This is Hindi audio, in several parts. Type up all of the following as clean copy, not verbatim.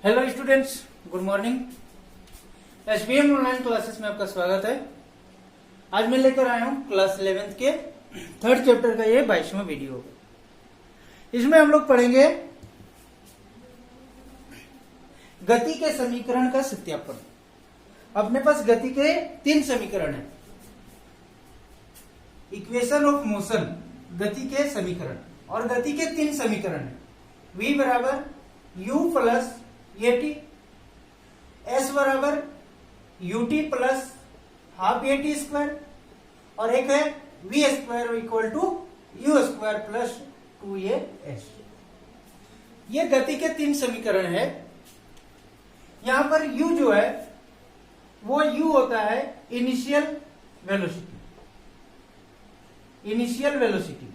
Hello students, good morning. SBM online classes में आपका स्वागत है। आज मैं लेकर आया हूं क्लास 11th के थर्ड चैप्टर का ये 22वां वीडियो। इसमें हम लोग पढ़ेंगे गति के समीकरण का सत्यापन। अपने पास गति के 3 समीकरण है। इक्वेशन ऑफ मोशन, गति के समीकरण, और गति के 3 समीकरण है। v बराबर u plus a t, s बराबर u t plus half a t square, और एक है v square equal to u square plus 2a s. ये गति के 3 समीकरण है। यहां पर u जो है वो u होता है initial velocity. Initial velocity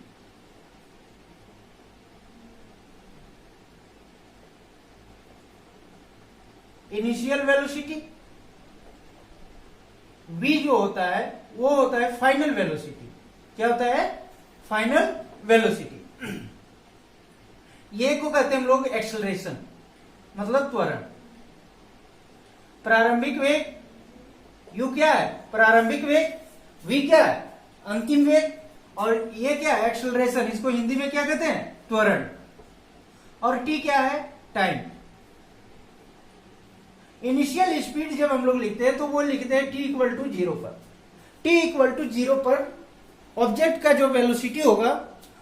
initial velocity. v जो होता है वो होता है फाइनल वेलोसिटी। क्या होता है? Final velocity. ये को कहते हैं हम लोग एक्सेलरेशन, मतलब त्वरण। प्रारंभिक वेग u क्या है? प्रारंभिक वेग। v क्या है? अंतिम वेग। और ये क्या है? एक्सेलरेशन। इसको हिंदी में क्या कहते हैं? त्वरण। और t क्या है? टाइम। इनिशियल स्पीड जब हम लोग लिखते हैं तो वो लिखते हैं t इक्वल टू 0 पर। t इक्वल टू 0 पर ऑब्जेक्ट का जो वेलोसिटी होगा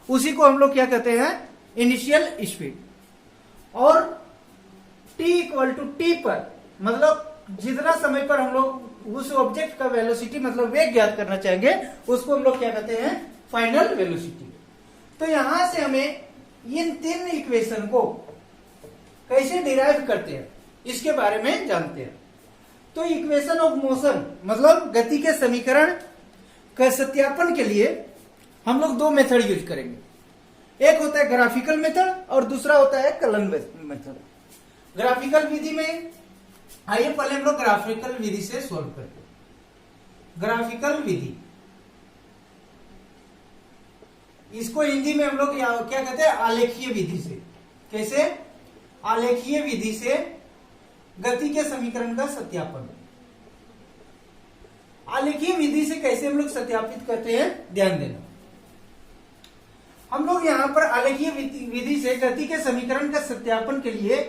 उसी को हम लोग क्या कहते हैं? Initial speed. और t इक्वल टू t पर, मतलब जितना समय पर हम लोग उस ऑब्जेक्ट का वेलोसिटी मतलब वेग ज्ञात करना चाहेंगे उसको हम लोग क्या कहते हैं? Final velocity. तो यहां से हमें इन 3 इक्वेशन को कैसे डिराइव करते हैं इसके बारे में जानते हैं। तो इक्वेशन ऑफ मोशन मतलब गति के समीकरण का सत्यापन के लिए हम लोग 2 मेथड यूज करेंगे। एक होता है ग्राफिकल मेथड और दूसरा होता है कलन मेथड। ग्राफिकल विधि में आइए पहले हम लोग ग्राफिकल विधि से सॉल्व करते हैं। ग्राफिकल विधि, इसको हिंदी में हम लोग क्या कहते हैं? आलेखीय विधि से। कैसे? आलेखीय विधि से गति के समीकरण का सत्यापन। आलेखीय विधि से कैसे हम लोग सत्यापित करते हैं, ध्यान देना। हम लोग यहां पर आलेखीय विधि से गति के समीकरण का सत्यापन के लिए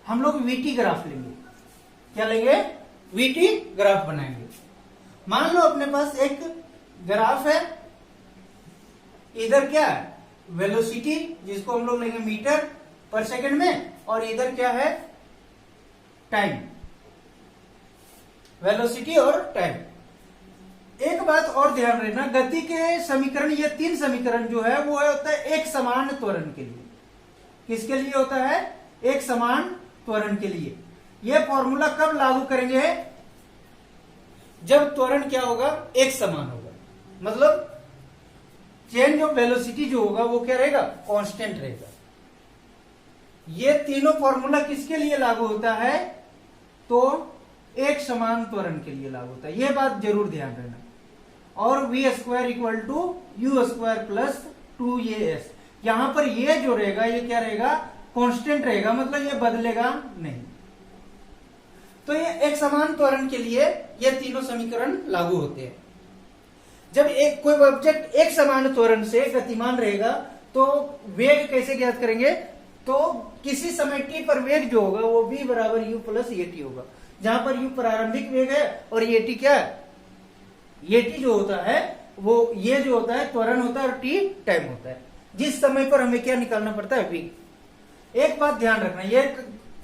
हम लोग वीटी ग्राफ लेंगे। क्या लेंगे? वीटी ग्राफ बनाएंगे। मान लो अपने पास एक ग्राफ है। इधर क्या है? वेलोसिटी, जिसको हम लोग लेंगे मीटर पर सेकंड में, और इधर क्या है? टाइम। वेलोसिटी और टाइम। एक बात और ध्यान रखना, गति के समीकरण, ये 3 समीकरण जो है वो होता है एक समान त्वरण के लिए। किसके लिए होता है? एक समान त्वरण के लिए। यह फॉर्मूला कब लागू करेंगे? जब त्वरण क्या होगा? एक समान होगा। मतलब चेंज ऑफ वेलोसिटी जो होगा वो क्या रहेगा? कांस्टेंट रहेगा। ये तीनों फॉर्मूला किसके लिए लागू होता है? तो एक समान त्वरण के लिए लागू होता है। यह बात जरूर ध्यान रखना। और v square equal to u square plus 2as। यहां पर ये जो रहेगा ये क्या रहेगा? कांस्टेंट रहेगा, मतलब ये बदलेगा नहीं। तो ये एक समान त्वरण के लिए ये तीनों समीकरण लागू होते हैं। जब एक कोई ऑब्जेक्ट एक समान त्वरण से गतिमान रहेगा तो वेग कैसे ज्ञात करेंगे? तो किसी समय t पर वेग जो होगा वो v बराबर u प्लस ए टी होगा। जहां पर u प्रारंभिक वेग है और ए टी क्या है? ये t जो होता है वो ये जो होता है त्वरण होता है और t टाइम होता है। जिस समय पर हमें क्या निकालना पड़ता है? v। एक बात ध्यान रखना, ये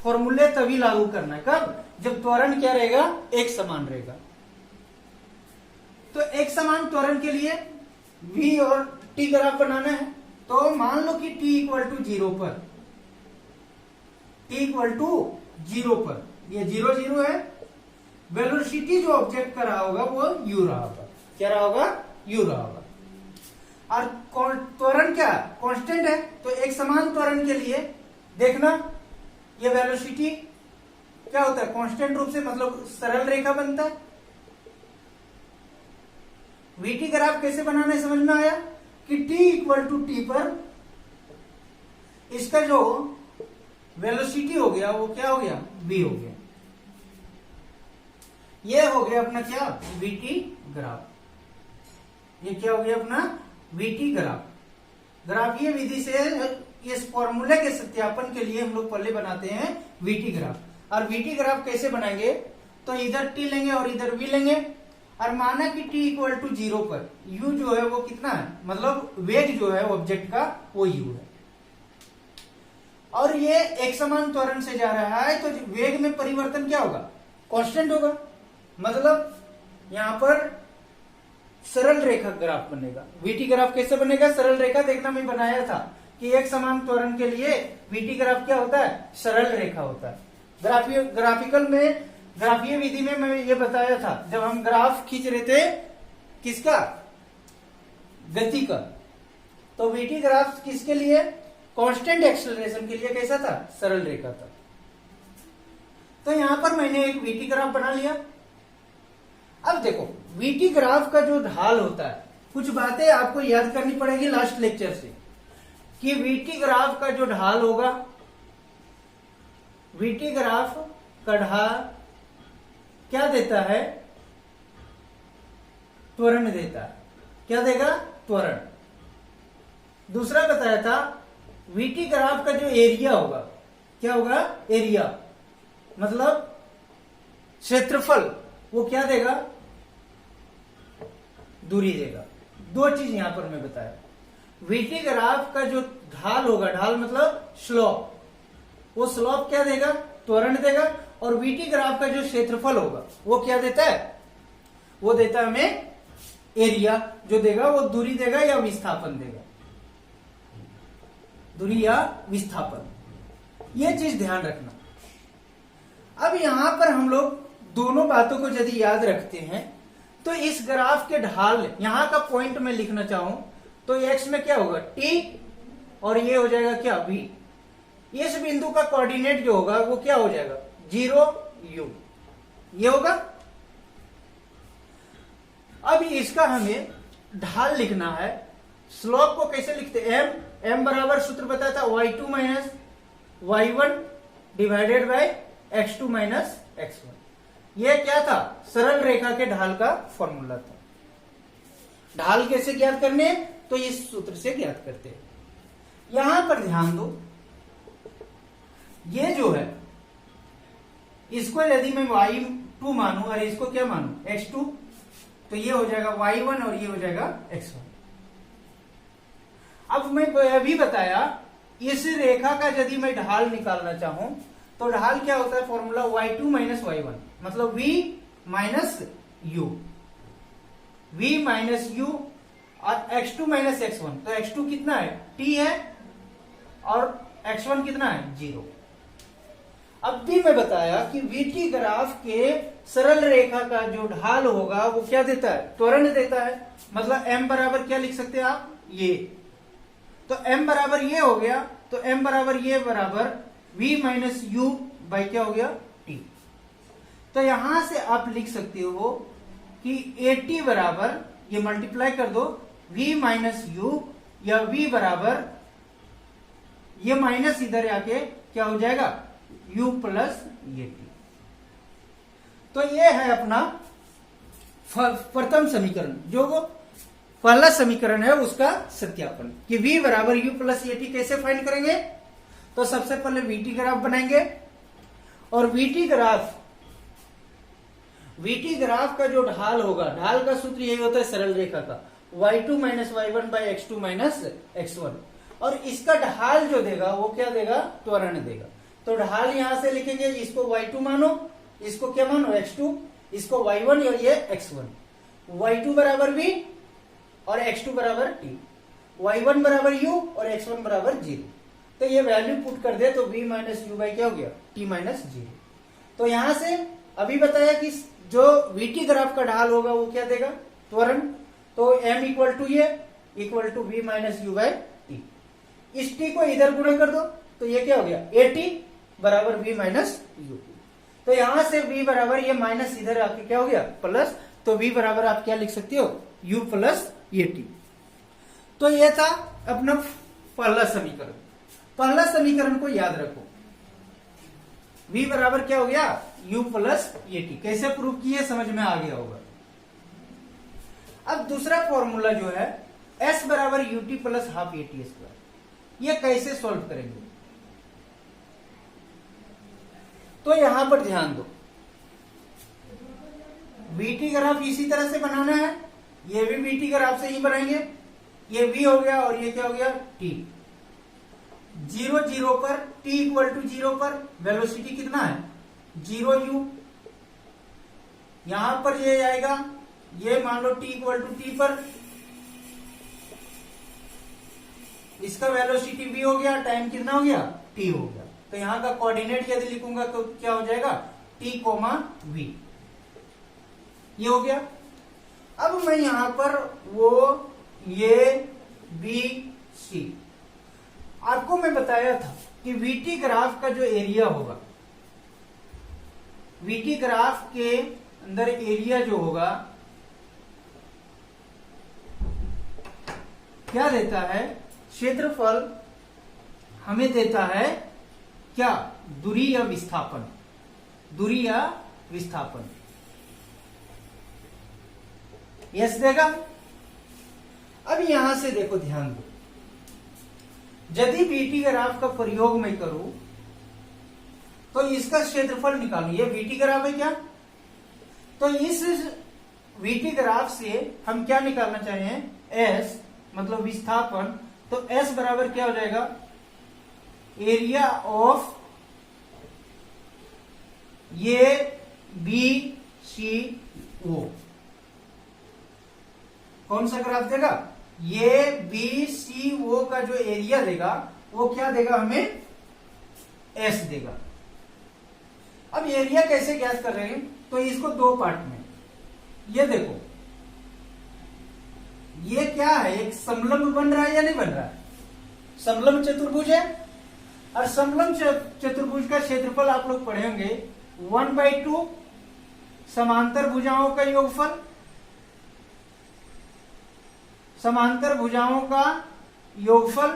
फॉर्मूले तभी लागू करना है कब? जब त्वरण क्या रहेगा? एक समान रहेगा। तो एक समान त्वरण के लिए v और t ग्राफ बनाना है। तो मान लो कि t इक्वल टू 0 पर, t इक्वल टू 0 पर, ये 0 0 है। वेलोसिटी जो ऑब्जेक्ट का रहा होगा वो u रहा होगा। क्या रहा होगा? u रहा होगा। और त्वरण क्या? कांस्टेंट है। तो एक समान त्वरण के लिए देखना, ये वेलोसिटी क्या होता है? कांस्टेंट रूप से, मतलब सरल रेखा बनता है। वीटी ग्राफ कैसे बनाना है समझ में आया? कि t इक्वल टू टी पर इसका जो वेलोसिटी हो गया वो क्या हो गया, v हो गया। ये हो गया अपना क्या, vt ग्राफ। ये क्या हो गया अपना vt ग्राफ। ग्राफीय विधि से इस फॉर्मूले के सत्यापन के लिए हम लोग पहले बनाते हैं vt ग्राफ। और vt ग्राफ कैसे बनाएंगे, तो इधर t लेंगे और इधर v लेंगे, और माना कि t इक्वल टू 0 पर u जो है वो कितना है, मतलब वेग जो है ऑब्जेक्ट का वो u है, और ये एक समान त्वरण से जा रहा है, तो वेग में परिवर्तन क्या होगा, कांस्टेंट होगा। मतलब यहां पर सरल रेखा ग्राफ बनेगा। वीटी ग्राफ कैसे बनेगा, सरल रेखा, देखना मैं बनाया था कि एक समान त्वरण के लिए वीटी ग्राफ क्या होता है, सरल रेखा होता है। ग्राफिकल में, ग्राफीय विधि में मैं ये बताया था, जब हम ग्राफ खींच रहे थे किसका, गति का, तो वीटी ग्राफ किसके लिए, कांस्टेंट एक्सेलरेशन के लिए कैसा था, सरल रेखा था। तो यहां पर मैंने एक वीटी ग्राफ बना लिया। अब देखो वीटी ग्राफ का जो ढाल होता है, कुछ बातें आपको याद करनी पड़ेगी लास्ट लेक्चर से, कि वीटी ग्राफ का जो ढाल होगा, वीटी ग्राफ का ढाल क्या देता है, त्वरण देता है। क्या देगा, त्वरण। दूसरा बताया था वीटी ग्राफ का जो एरिया होगा, क्या होगा, एरिया, मतलब क्षेत्रफल, वो क्या देगा, दूरी देगा। दो चीज यहां पर मैं बताया। वीटी ग्राफ का जो ढाल होगा, ढाल मतलब स्लोप, वो स्लोप क्या देगा, त्वरण देगा। और वीटी ग्राफ का जो क्षेत्रफल होगा वो क्या देता है, वो देता है हमें एरिया, जो देगा वो दूरी देगा या विस्थापन देगा, दूरी या विस्थापन। ये चीज ध्यान रखना। अब यहां पर हम लोग दोनों बातों को यदि याद रखते हैं, तो इस ग्राफ के ढाल, यहां का पॉइंट में लिखना चाहूं तो एक्स में क्या होगा, t, और ये हो जाएगा क्या, v। इस बिंदु का कोऑर्डिनेट जो होगा वो क्या हो जाएगा, 0 u, ये होगा। अब इसका हमें ढाल लिखना है। स्लोप को कैसे लिखते हैं, m बराबर सूत्र बताया था y2 minus y1 divided by x2 minus x1। ये क्या था, सरल रेखा के ढाल का फॉर्मूला था। ढाल कैसे ज्ञात करने, तो इस सूत्र से ज्ञात करते हैं। यहां पर ध्यान दो, ये जो है इसको यदि मैं y2 मानूं और इसको क्या मानूं, x2, तो ये हो जाएगा y1 और ये हो जाएगा x1। अब मैं अभी बताया, इस रेखा का यदि मैं ढाल निकालना चाहूं तो ढाल क्या होता है, फॉर्मूला y2 माइनस y1, मतलब v minus u, v minus u और x2 माइनस x1। तो x2 कितना है, t है, और x1 कितना है, 0। अब भी मैं बताया कि वीटी ग्राफ के सरल रेखा का जो ढाल होगा वो क्या देता है, त्वरण देता है। मतलब m बराबर क्या लिख सकते हैं आप, ये, तो m बराबर ये हो गया, तो m बराबर ये बराबर v माइनस u बाई क्या हो गया, t। तो यहां से आप लिख सकते हो कि at बराबर, ये मल्टीप्लाई कर दो, v माइनस u, या v बराबर ये माइनस इधर आके क्या हो जाएगा, u प्लस ये t। तो ये है अपना प्रथम समीकरण, जो वो पहला समीकरण है उसका सत्यापन, कि v बराबर u प्लस ये t कैसे फाइंड करेंगे। तो सबसे पहले वीटी ग्राफ बनाएंगे, और वीटी ग्राफ का जो ढाल होगा, ढाल का सूत्र यही होता है सरल रेखा का, y2 minus y1 by x2 minus x1। और इसका ढाल जो देगा वो क्या देगा, त्वरण देगा। तो ढाल यहां से लिखेंगे, इसको y2 मानो, इसको क्या मानो, x2, इसको y1 और ये x1। y2 बराबर v और x2 बराबर t, y1 बराबर u और x1 बराबर 0। तो ये वैल्यू पुट कर दे तो v माइनस यू बाई क्या हो गया, t माइनस 0। तो यहां से अभी बताया कि जो वीटी ग्राफ का ढाल होगा वो क्या देगा, त्वरण। तो m इक्वल टू ये equal to v minus u by t. इस t को इधर गुणा कर दो तो ये क्या हो गया, at बराबर v माइनस यू। तो यहां से v बराबर ये माइनस इधर आके क्या हो गया, प्लस। तो v बराबर आप क्या लिख सकते हो, u प्लस ये t। तो ये था अपना पहला समीकरण। पहला समीकरण को याद रखो, v बराबर क्या हो गया, u प्लस ए टी। कैसे प्रूव किए समझ में आ गया होगा। अब दूसरा फॉर्मूला जो है s बराबर U T plus half a t square, ये कैसे सॉल्व करेंगे। तो यहां पर ध्यान दो, वीटी ग्राफ इसी तरह से बनाना है, ये भी वीटी ग्राफ से ही बनाएंगे। ये v हो गया और ये क्या हो गया t। 0 0 पर t इक्वल टू 0 पर वेलोसिटी कितना है 0u। यहां पर ये आएगा, ये मान लो t इक्वल टू t पर, इसका वेलोसिटी v हो गया, टाइम कितना हो गया t हो गया। तो यहां का कोऑर्डिनेट यदि लिखूंगा तो क्या हो जाएगा t, v, ये हो गया। अब मैं यहां पर वो ये बी सी, आपको मैं बताया था कि वीटी ग्राफ का जो एरिया होगा, वीटी ग्राफ के अंदर एरिया जो होगा क्या देता है, क्षेत्रफल हमें देता है क्या, दूरी या विस्थापन, दूरी या विस्थापन, यस देगा। अब यहां से देखो ध्यान दो, यदि वीटी ग्राफ का प्रयोग मैं करूं तो इसका क्षेत्रफल निकालू। ये वीटी ग्राफ है क्या, तो इस वीटी ग्राफ से हम क्या निकालना चाहें, एस मतलब विस्थापन। तो एस बराबर क्या हो जाएगा, एरिया ऑफ ये बी सी ओ। कौन सा ग्राफ देगा, ये बी सी ओ का जो एरिया देगा वो क्या देगा हमें, एस देगा। अब एरिया कैसे ज्ञात कर रहे हैं, तो इसको दो पार्ट में, ये देखो ये क्या है, एक समलंब बन रहा है या नहीं बन रहा है, समलंब चतुर्भुज है। और समलंब चतुर्भुज का क्षेत्रफल आप लोग पढ़े होंगे 1/2 समांतर भुजाओं का योगफल, समांतर भुजाओं का योगफल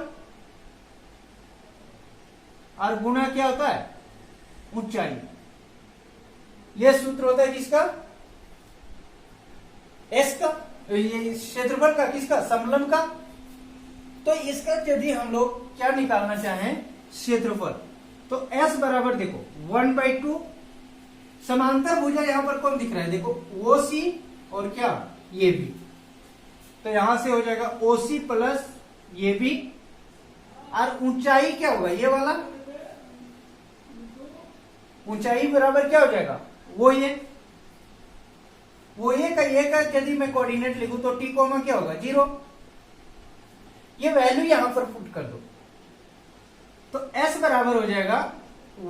और गुणा क्या होता है, ऊंचाई। यह सूत्र होता है किसका, एस का, ये क्षेत्रफल का, किसका, समलंब का। तो इसका यदि हम लोग क्या निकालना चाहें क्षेत्रफल, तो एस बराबर देखो 1/2 समांतर भुजा यहां पर कौन दिख रहा है, देखो ओ सी और क्या ये भी, तो यहां से हो जाएगा ओसी प्लस ये भी। और ऊंचाई क्या होगा, ये वाला ऊंचाई बराबर क्या हो जाएगा, वो ये का यदि मैं कोऑर्डिनेट लिखूं तो टी कोमा क्या होगा 0। ये वैल्यू यहां पर पुट कर दो, तो एस बराबर हो जाएगा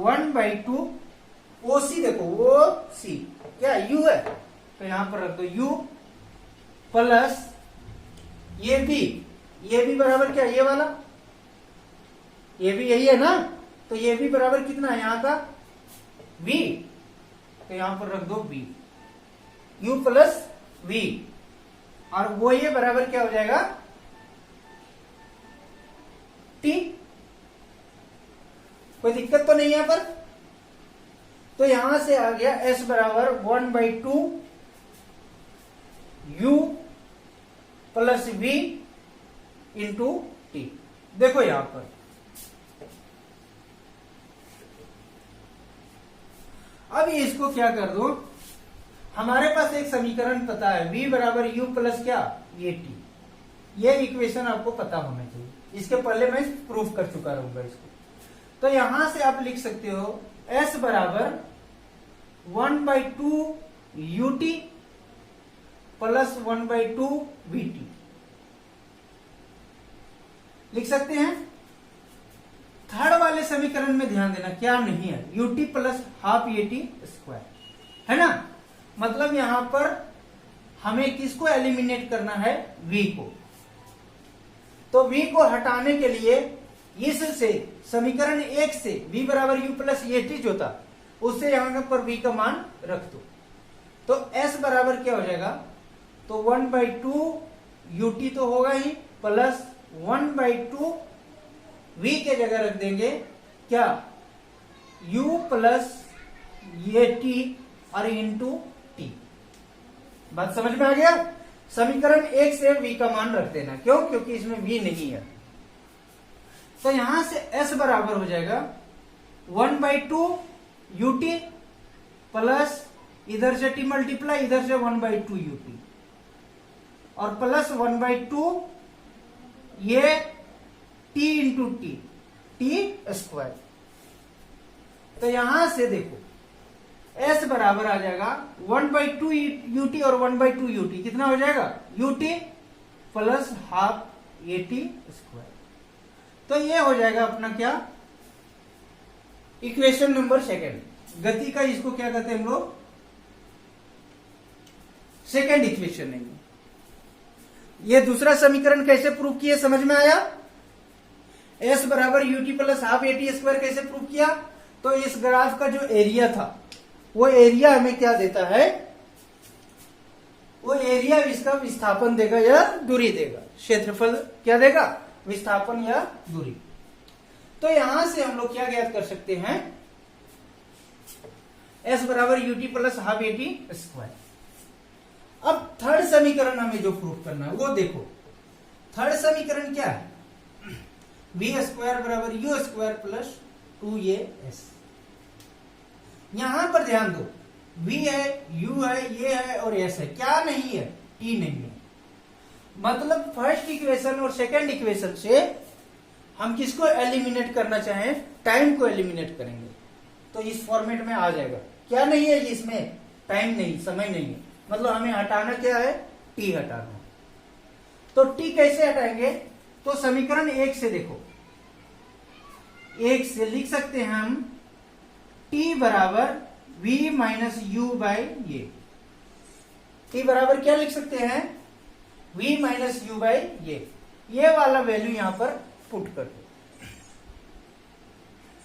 1/2 ओसी। देखो ओ सी क्या यू है, तो यहां पर रख दो यू प्लस ये भी बराबर क्या, ये वाला, ये भी यही है ना, तो ये भी बराबर कितना है यहां का v, तो यहां पर रख दो v, u प्लस v। और वो ये बराबर क्या हो जाएगा t। कोई दिक्कत तो नहीं है यहां पर। तो यहां से आ गया s बराबर 1/2 u plus v into T. देखो यहां पर अब इसको क्या कर दो, हमारे पास एक समीकरण पता है v बराबर u प्लस क्या ये टी। ये इक्वेशन आपको पता होना चाहिए, इसके पहले मैं प्रूफ कर चुका रहूंगा इसको। तो यहां से आप लिख सकते हो s बराबर 1/2 ut प्लस 1/2 vt लिख सकते हैं। थर्ड वाले समीकरण में ध्यान देना क्या नहीं है, ut plus half a t square है ना, मतलब यहां पर हमें किसको एलिमिनेट करना है, v को। तो v को हटाने के लिए इससे समीकरण 1 से v बराबर u प्लस ए टी जो था उससे यहां पर v का मान रख दो, तो s बराबर क्या हो जाएगा, तो 1/2 ut तो होगा ही प्लस 1/2 v के जगह रख देंगे क्या u प्लस ये t और इंटू टी। बात समझ में आ गया? समीकरण 1 से v का मान रख देना। क्यों? क्योंकि इसमें v नहीं है। तो यहां से s बराबर हो जाएगा 1/2 ut प्लस इधर से t मल्टीप्लाई, इधर से 1/2 ut और प्लस 1/2 ये t इंटू टी स्क्वायर। तो यहां से देखो s बराबर आ जाएगा 1/2 ut और 1/2 ut कितना हो जाएगा? ut plus half at square. तो ये हो जाएगा अपना क्या? Equation number 2। गति का इसको क्या कहते हैं हम लोग? सेकेंड इक्वेशन है। ये दूसरा समीकरण कैसे प्रूव किए समझ में आया? s बराबर ut plus half at square कैसे प्रूव किया? तो इस ग्राफ का जो एरिया था वो एरिया हमें क्या देता है? वो एरिया इसका विस्थापन देगा या दूरी देगा। क्षेत्रफल क्या देगा? विस्थापन या दूरी। तो यहां से हम लोग क्या ज्ञात कर सकते हैं? s बराबर ut plus half at square. अब थर्ड समीकरण हमें जो प्रूफ करना है वो देखो। थर्ड समीकरण क्या है? v स्क्वायर बराबर u स्क्वायर प्लस 2as। यहां पर ध्यान दो, v है, u है, ये है और s है। क्या नहीं है? t नहीं है। मतलब फर्स्ट इक्वेशन और सेकंड इक्वेशन से हम किसको एलिमिनेट करना चाहें? टाइम को एलिमिनेट करेंगे तो इस फॉर्मेट में आ जाएगा। क्या नहीं है इसमें? टाइम नहीं, समय नहीं है। मतलब हमें हटाना क्या है? t हटाना। तो t कैसे हटाएंगे? तो समीकरण 1 से देखो, 1 से लिख सकते हैं हम t बराबर v माइनस यू बाई ये। t बराबर क्या लिख सकते हैं? v माइनस यू बाई ये वाला वैल्यू यहां पर पुट कर दो।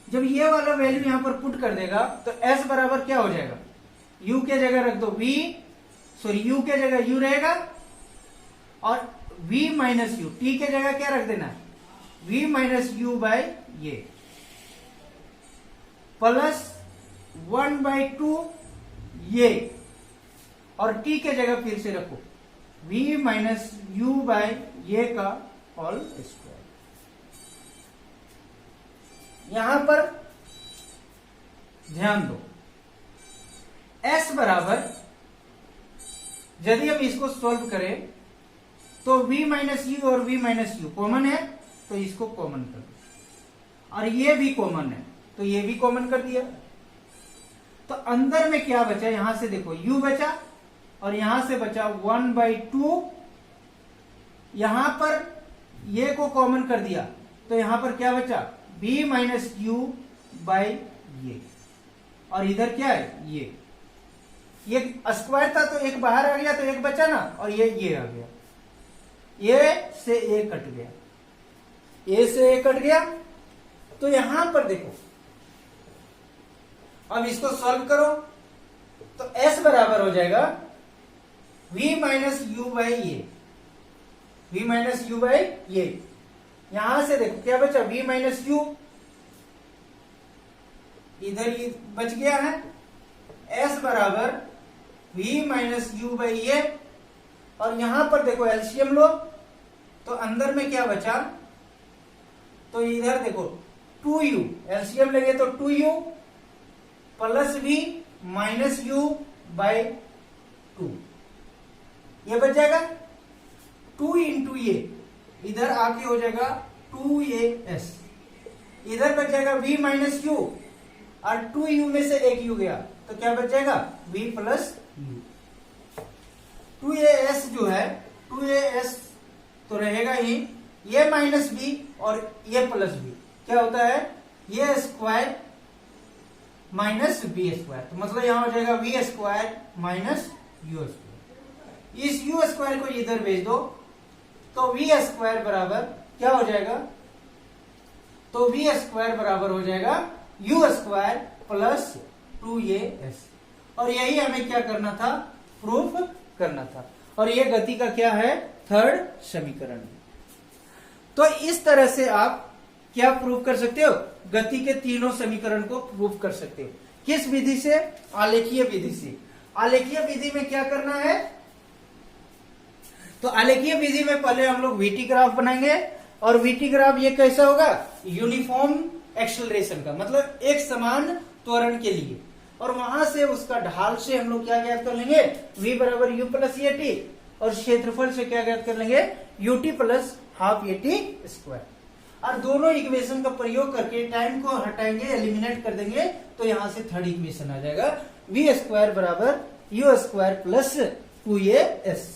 जब ये वाला वैल्यू यहां पर पुट कर देगा तो s बराबर क्या हो जाएगा? u के जगह रख दो u के जगह u रहेगा और v माइनस यू, t के जगह क्या रख देना? v माइनस यू बाई ये प्लस 1/2 ये और t के जगह फिर से रखो v माइनस यू बाई ये का होल स्क्वायर। यहां पर ध्यान दो, s बराबर यदि हम इसको सॉल्व करें तो v माइनस यू और v माइनस यू कॉमन है तो इसको कॉमन कर दो और ये भी कॉमन है तो ये भी कॉमन कर दिया। तो अंदर में क्या बचा? यहां से देखो u बचा और यहां से बचा 1/2। यहां पर ये को कॉमन कर दिया तो यहां पर क्या बचा? v माइनस यू बाई ये और इधर क्या है? ये स्क्वायर था तो एक बाहर आ गया तो एक बचा ना और ये आ गया। ये से ए कट गया, ए से ए कट गया। तो यहां पर देखो, अब इसको सॉल्व करो तो s बराबर हो जाएगा v माइनस यू बाई ये, v माइनस यू बाई ये। यहां से देखो क्या बचा? v माइनस यू, इधर ये बच गया है। s बराबर v माइनस यू बाई ये और यहां पर देखो एलसीएम लो तो अंदर में क्या बचा? तो इधर देखो 2u, एलसीएम लेंगे तो 2u plus v minus u by 2 ये बच जाएगा। 2 इंटू ये इधर आके हो जाएगा 2as, इधर बच जाएगा v माइनस यू और 2u में से एक u गया तो क्या बच जाएगा? v plus you. 2as जो है 2as तो रहेगा ही, ये माइनस b और ये प्लस b क्या होता है? ये स्क्वायर माइनस बी स्क्वायर। तो मतलब यहां हो जाएगा v square minus you square. इस यू स्क्वायर को इधर भेज दो तो v स्क्वायर बराबर क्या हो जाएगा? तो v स्क्वायर बराबर हो जाएगा यू स्क्वायर प्लस 2as। और यही हमें क्या करना था? प्रूफ करना था। और ये गति का क्या है? थर्ड समीकरण। तो इस तरह से आप क्या प्रूव कर सकते हो? गति के तीनों समीकरण को प्रूव कर सकते हो। किस विधि से? आलेखीय विधि से। आलेखीय विधि में क्या करना है? तो आलेखीय विधि में पहले हम लोग वीटी ग्राफ बनाएंगे, और वीटी ग्राफ ये कैसा होगा? यूनिफॉर्म एक्सेलरेशन का, मतलब एक समान त्वरण के लिए। और वहां से उसका ढाल से हम लोग क्या ज्ञात कर लेंगे? v बराबर u प्लस ए टी, और क्षेत्रफल से क्या ज्ञात कर लेंगे? ut plus half a t square. और दोनों इक्वेशन का प्रयोग करके टाइम को हटाएंगे, एलिमिनेट कर देंगे, तो यहां से थर्ड इक्वेशन आ जाएगा v स्क्वायर बराबर u स्क्वायर प्लस 2as।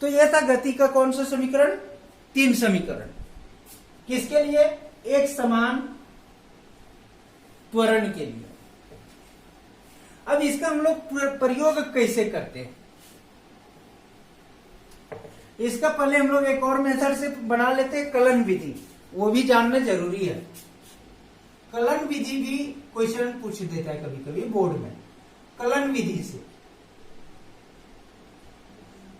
तो यह था गति का कौन सा समीकरण? 3 समीकरण। किसके लिए? एक समान त्वरण के लिए। अब इसका हम लोग प्रयोग कैसे करते हैं? इसका पहले हम लोग एक और मेथड से बना लेते हैं, कलन विधि। वो भी जानना जरूरी है। कलन विधि भी क्वेश्चन पूछ देता है कभी कभी बोर्ड में। कलन विधि से,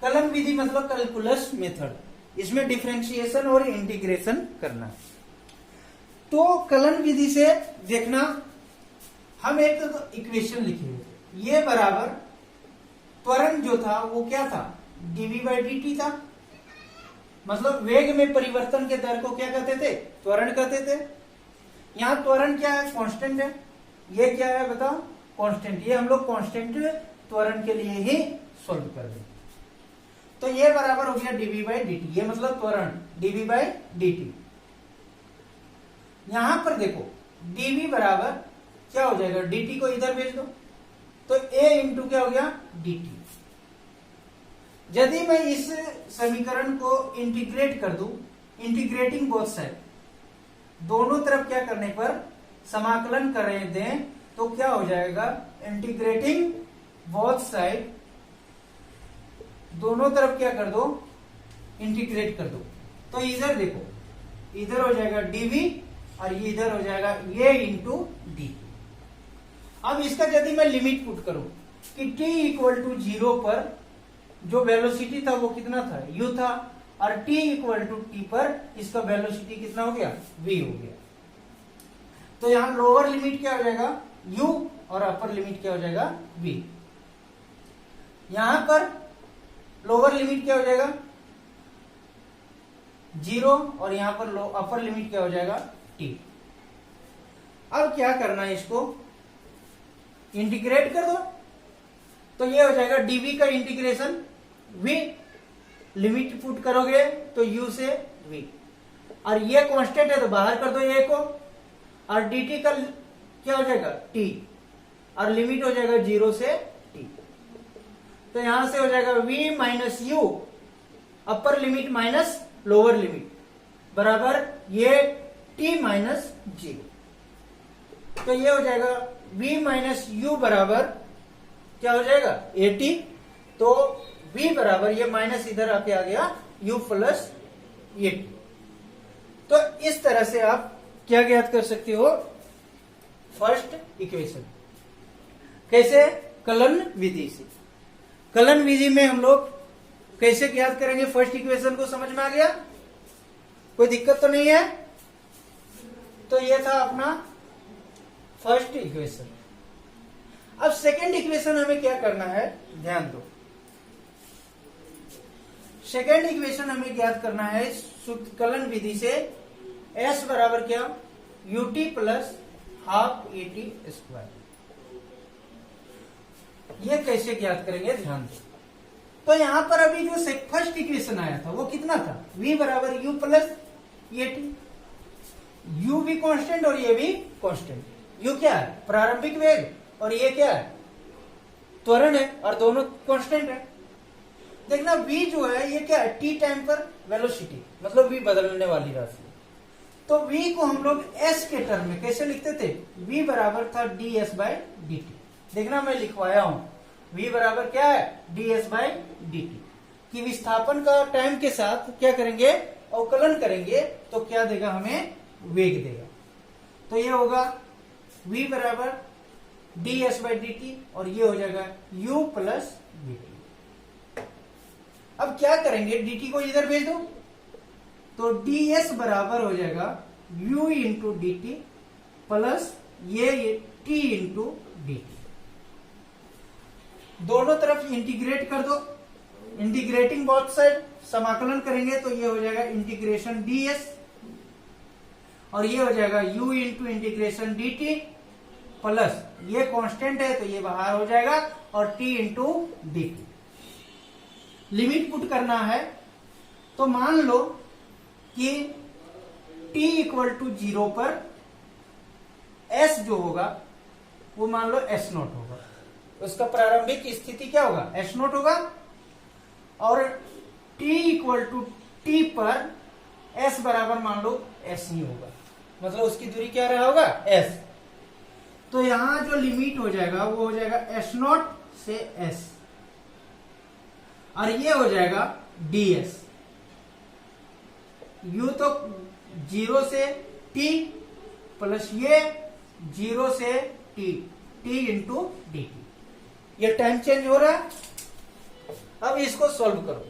कलन विधि मतलब कैलकुलस मेथड, इसमें डिफरेंशिएशन और इंटीग्रेशन करना। तो कलन विधि से देखना, हम एक तो इक्वेशन लिखेंगे, ये बराबर त्वरण जो था वो क्या था? dv बाई dt था। मतलब वेग में परिवर्तन के दर को क्या कहते थे? त्वरण कहते थे। यहां त्वरण क्या है? कांस्टेंट है। ये क्या है बताओ? कांस्टेंट। ये हम लोग कांस्टेंट त्वरण के लिए ही सोल्व कर देंगे। तो ये बराबर हो गया dv बाई dt, ये मतलब त्वरण dv बाई dt। यहां पर देखो dv बराबर क्या हो जाएगा? dt को इधर भेज दो, तो a इंटू क्या हो गया? dt। यदि मैं इस समीकरण को इंटीग्रेट कर दूं, इंटीग्रेटिंग बोथ साइड, दोनों तरफ क्या करने पर समाकलन कर रहे दें, तो क्या हो जाएगा? इंटीग्रेटिंग बोथ साइड, दोनों तरफ क्या कर दो? इंटीग्रेट कर दो। तो इधर देखो, इधर हो जाएगा dv और ये इधर हो जाएगा a इंटू डी। अब इसका यदि मैं लिमिट पुट करूं कि t इक्वल टू 0 पर जो वेलोसिटी था वो कितना था? u था, और t इक्वल टू t पर इसका वेलोसिटी कितना हो गया? v हो गया। तो यहां लोअर लिमिट क्या हो जाएगा? u, और अपर लिमिट क्या हो जाएगा? v। यहां पर लोअर लिमिट क्या हो जाएगा? 0, और यहां पर अपर लिमिट क्या हो जाएगा? t। अब क्या करना है? इसको इंटीग्रेट कर दो, तो ये हो जाएगा dv का इंटीग्रेशन v, लिमिट पुट करोगे तो u से v, और ये कांस्टेंट है तो बाहर कर दो a को, और dt का क्या हो जाएगा? t, और लिमिट हो जाएगा 0 से t। तो यहां से हो जाएगा v माइनस u, अपर लिमिट माइनस लोअर लिमिट, बराबर ये t माइनस 0। तो ये हो जाएगा v माइनस u बराबर क्या हो जाएगा? 80। तो v बराबर ये माइनस इधर आके आ गया u प्लस 80। तो इस तरह से आप क्या ज्ञात कर सकते हो? First equation. कैसे? कलन विधि से। कलन विधि में हम लोग कैसे ज्ञात करेंगे फर्स्ट इक्वेशन को? समझ में आ गया? कोई दिक्कत तो नहीं है? तो ये था अपना फर्स्ट इक्वेशन। अब सेकेंड इक्वेशन हमें क्या करना है? ध्यान दो। सेकेंड इक्वेशन हमें ज्ञात करना है कलन विधि से, s बराबर क्या? ut plus half a t square. ये कैसे ज्ञात करेंगे? ध्यान दो। तो यहां पर अभी जो फर्स्ट इक्वेशन आया था वो कितना था? v बराबर u plus a T. u भी कांस्टेंट और ये भी कांस्टेंट। u क्या है? प्रारंभिक वेग, और ये क्या है? त्वरण है, और दोनों कांस्टेंट है। देखना v जो है ये क्या है? t टाइम पर वेलोसिटी, मतलब v बदलने वाली राशि। तो v को हम लोग s के टर्म में कैसे लिखते थे? v बराबर था ds बाई dt। देखना मैं लिखवाया हूं, v बराबर क्या है? ds by dt। कि विस्थापन का टाइम के साथ क्या करेंगे? अवकलन करेंगे, तो क्या देगा? हमें वेग देगा। तो ये होगा v बराबर ds बाई dt, और ये हो जाएगा u प्लस dt। अब क्या करेंगे? dt को इधर भेज दो, तो ds बराबर हो जाएगा u into D T plus ये t इंटू डी टी। दोनों तरफ इंटीग्रेट कर दो, इंटीग्रेटिंग बोथ साइड समाकलन करेंगे तो ये हो जाएगा इंटीग्रेशन ds और ये हो जाएगा u into integration D T plus ये कांस्टेंट है तो ये बाहर हो जाएगा और t into D T. Limit put करना है तो मान लो कि t इक्वल टू 0 पर s जो होगा वो मान लो s नोट होगा, उसका प्रारंभिक स्थिति क्या होगा, s नोट होगा। और t इक्वल टू t पर s बराबर मान लो s ही होगा, मतलब उसकी दूरी क्या रहा होगा, s। तो यहां जो लिमिट हो जाएगा वो हो जाएगा s नोट से s और ये हो जाएगा ds। u तो 0 से t प्लस ये 0 से t, t into D T. ये टाइम चेंज हो रहा है। अब इसको सॉल्व करो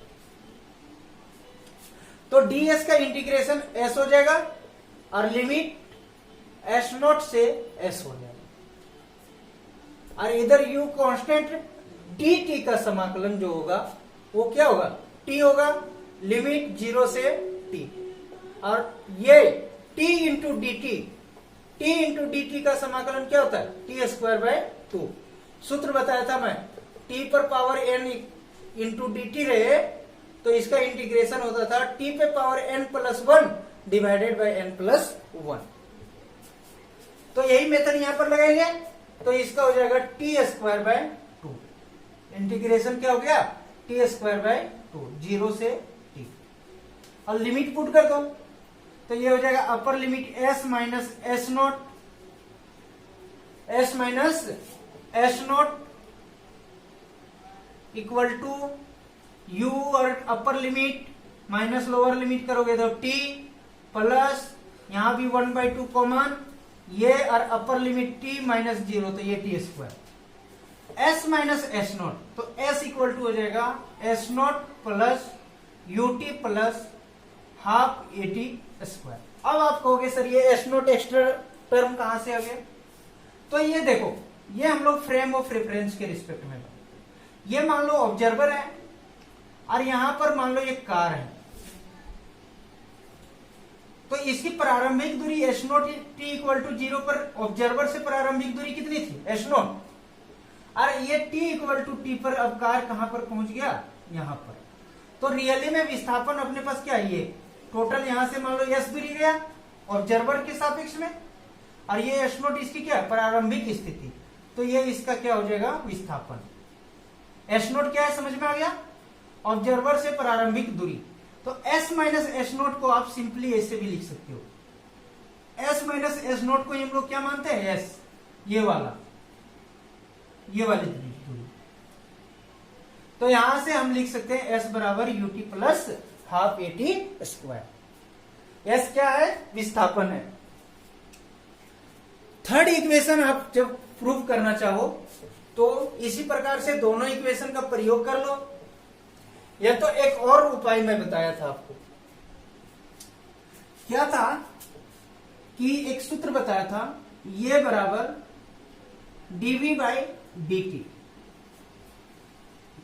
तो ds का इंटीग्रेशन s हो जाएगा और लिमिट s नोट से s हो जाएगा और इधर u कांस्टेंट dt का समाकलन जो होगा वो क्या होगा, t होगा, लिमिट 0 से t और ये t इंटू डी टी का समाकलन क्या होता है, टी स्क्वायर बाय 2। सूत्र बताया था मैं, t पर power n into D T रहे तो इसका इंटीग्रेशन होता था t पे power n plus 1 divided by n plus 1। तो यही मेथड यहां पर लगाएंगे तो इसका हो जाएगा टी स्क्वायर बाय 2। इंटीग्रेशन क्या हो गया, टी स्क्वायर बाय 2, 0 से t और लिमिट पुट कर दो तो ये हो जाएगा upper limit s minus s nought, s minus s nought equal to u और upper limit minus lower limit करोगे तो t प्लस यहां भी 1/2 कॉमन, ये और अपर लिमिट t माइनस 0 तो ये t square s minus s note तो s इक्वल टू हो जाएगा S note plus ut plus half a t square. अब आप कहोगे सर ये एस नोट एक्स्ट्रा टर्म कहां से आ गया, तो ये देखो ये हम लोग फ्रेम ऑफ रेफरेंस के रिस्पेक्ट में, ये मान लो ऑब्जर्वर है और यहां पर मान लो ये कार है तो इसकी प्रारंभिक दूरी s nought t equal to 0 पर ऑब्जर्वर से प्रारंभिक दूरी कितनी थी, एस नोट, और ये t इक्वल टू टी पर अब कार कहां पर पहुंच गया, यहां पर। तो रियली में विस्थापन अपने पास क्या है, ये टोटल यहां से मान लो s दूरी गया ऑब्जर्वर के सापेक्ष में और ये एस नोट इसकी क्या प्रारंभिक स्थिति, तो ये इसका क्या हो जाएगा विस्थापन। एस नोट क्या है समझ में आ गया, ऑब्जर्वर से प्रारंभिक दूरी। तो s माइनस एस नोट को आप सिंपली ऐसे भी लिख सकते हो, s माइनस एस नोट को हम लोग क्या मानते हैं, s ये वाली दूरी। तो यहां से हम लिख सकते हैं s बराबर ut plus half a t square. s क्या है, विस्थापन है। थर्ड इक्वेशन आप जब प्रूव करना चाहो तो इसी प्रकार से दोनों इक्वेशन का प्रयोग कर लो। यह तो एक और उपाय मैं बताया था आपको, क्या था कि एक सूत्र बताया था, ये बराबर dv by D T.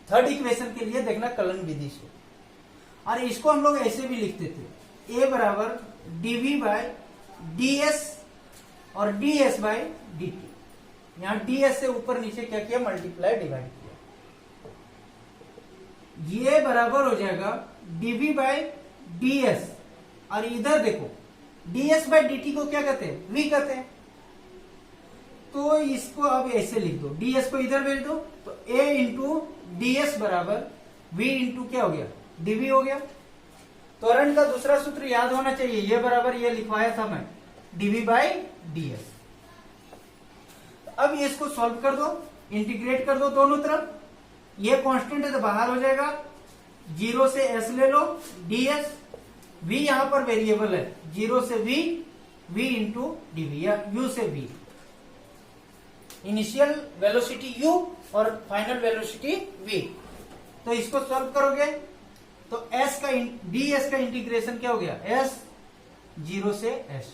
Third equation के लिए देखना कलन विधि से, और इसको हम लोग ऐसे भी लिखते थे, a बराबर dv बाई ds और ds बाई dt। यहां ds से ऊपर नीचे क्या किया, मल्टीप्लाई डिवाइड किया। ये बराबर हो जाएगा dv बाई ds और इधर देखो ds बाई dt को क्या कहते हैं, v कहते हैं। तो इसको अब ऐसे लिख दो, ds को इधर भेज दो तो a इंटू ds बराबर v इंटू क्या हो गया, dv हो गया। त्वरण का दूसरा सूत्र याद होना चाहिए, ये बराबर ये लिखवाया था मैं, dv बाई ds। अब ये इसको सॉल्व कर दो, इंटीग्रेट कर दो दोनों तरफ, ये कांस्टेंट है तो बाहर हो जाएगा, 0 से s ले लो ds, v यहां पर वेरिएबल है, 0 से v इंटू dv या u से v। इनिशियल वेलोसिटी u और फाइनल वेलोसिटी v। तो इसको सॉल्व करोगे तो s का ds का इंटीग्रेशन क्या हो गया, s 0 से s।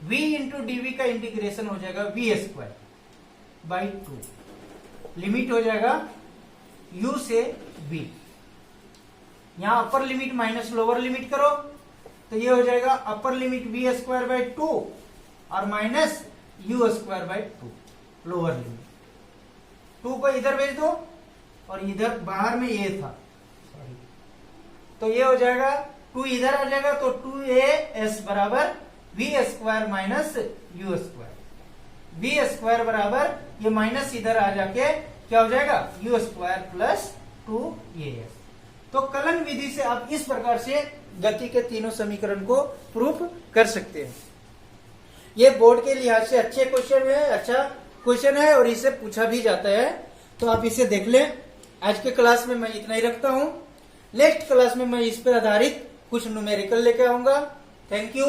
v इंटू डीवी का इंटीग्रेशन हो जाएगा v स्क्वायर बाई 2, लिमिट हो जाएगा u से v। यहां अपर लिमिट माइनस लोअर लिमिट करो तो ये हो जाएगा upper limit v square by 2 और minus u square by 2 lower limit. 2 को इधर भेज दो और इधर बाहर में ये था, सॉरी, तो ये हो जाएगा 2 इधर आ जाएगा तो 2as बराबर v square minus u square. v square बराबर ये माइनस इधर आ जाके क्या हो जाएगा u स्क्वायर प्लस 2as। तो कलन विधि से आप इस प्रकार से गति के तीनों समीकरण को प्रूफ कर सकते हैं। ये बोर्ड के लिहाज से अच्छे क्वेश्चन है, अच्छा क्वेश्चन है और इसे पूछा भी जाता है, तो आप इसे देख लें। आज के क्लास में मैं इतना ही रखता हूं। नेक्स्ट क्लास में मैं इस पर आधारित कुछ न्यूमेरिकल लेके आऊंगा। Thank you.